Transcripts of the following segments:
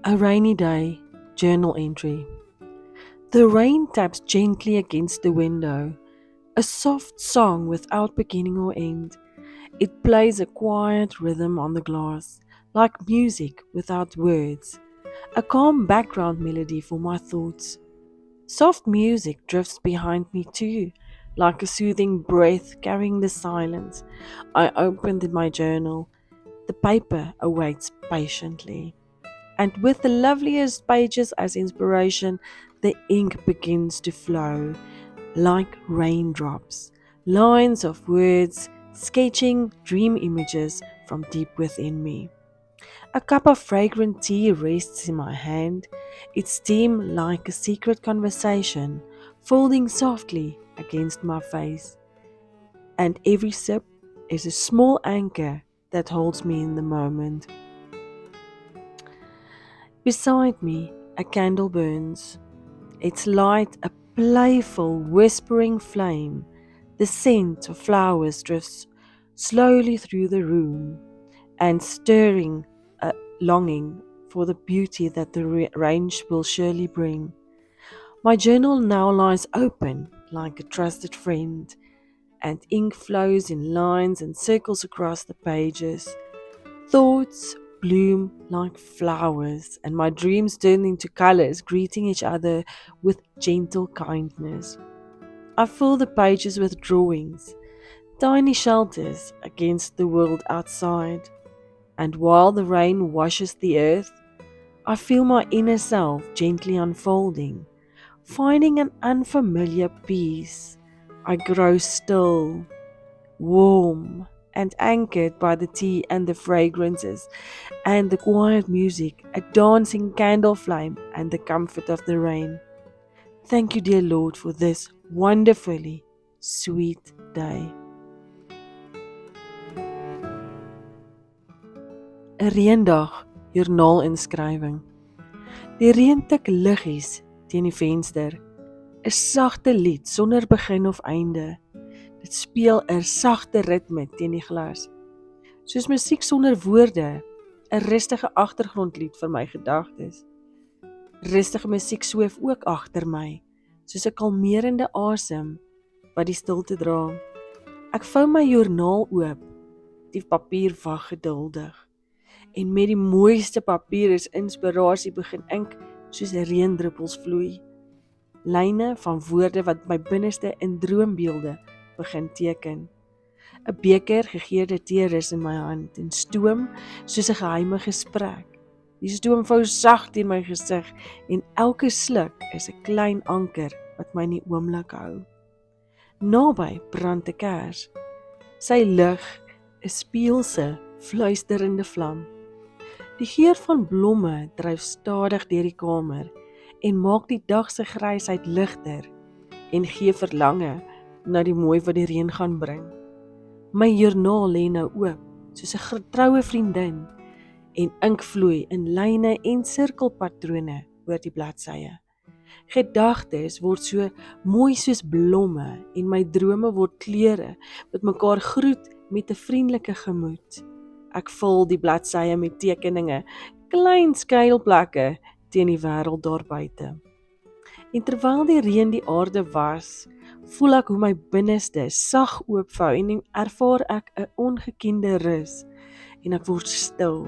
A rainy day, journal entry. The rain taps gently against the window, a soft song without beginning or end. It plays a quiet rhythm on the glass, like music without words, a calm background melody for my thoughts. Soft music drifts behind me too, like a soothing breath carrying the silence. I opened my journal. The paper awaits patiently. And with the loveliest pages as inspiration, the ink begins to flow like raindrops, lines of words sketching dream images from deep within me. A cup of fragrant tea rests in my hand, its steam like a secret conversation, folding softly against my face. And every sip is a small anchor that holds me in the moment. Beside me, a candle burns, its light a playful, whispering flame. The scent of flowers drifts slowly through the room and stirring a longing for the beauty that the range will surely bring. My journal now lies open like a trusted friend, and ink flows in lines and circles across the pages. Thoughts bloom like flowers, and my dreams turn into colors, greeting each other with gentle kindness. I fill the pages with drawings, tiny shelters against the world outside, and while the rain washes the earth, I feel my inner self gently unfolding, finding an unfamiliar peace. I grow still, warm, and anchored by the tea and the fragrances and the quiet music, a dancing candle flame, and the comfort of the rain. Thank you, dear Lord, for this wonderfully sweet day. 'n Reendag, joernaalinskrywing. Die reën tik liggies teen die venster, 'n sagte lied sonder begin of einde. Dit speel 'n sagte ritme teen die glas, soos musiek sonder woorde, 'n rustige agtergrondlied vir my gedagtes. Rustige musiek sweef ook agter my, soos 'n kalmerende asem wat die stilte dra. Ek vou my joernaal oop, die papier wag geduldig. En met die mooiste papier is inspirasie begin ink soos reendruppels vloei. Lyne van woorde wat my binneste in droombeelde begin teken. 'n Beker gegeurde tee rus in my hand en stoom soos 'n geheime gesprek. Die stoom vou sag teen my gesig en elke sluk is 'n klein anker wat my in die oomblik hou. Naby brand 'n kers. Sy lig 'n speelse, fluisterende vlam. Die geur van blomme dryf stadig deur die kamer en maak die dag se grysheid ligter en gee verlange na die mooi wat die reën gaan bring. My joernaal lê nou oop, soos 'n getroue vriendin, en ink vloei in lyne en sirkelpatrone oor die bladsye. Gedagtes word so mooi soos blomme en my drome word kleure wat mekaar groet met 'n vriendelike gemoed. Ek vul die bladsye met tekeninge, klein skuilplekke teen die wêreld daar buite. En terwyl die reën die aarde was, voel ek hoe my binneste sag oopvou en ervaar ek 'n ongekende rus. En ek word stil,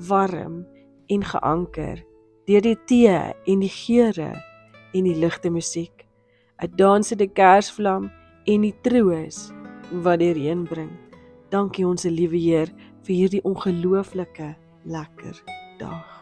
warm en geanker deur die tee en die geure en die ligte musiek, 'n dansende kersvlam en die troos wat die reën bring. Dankie onsse liewe Heer vir hierdie ongelooflike lekker dag.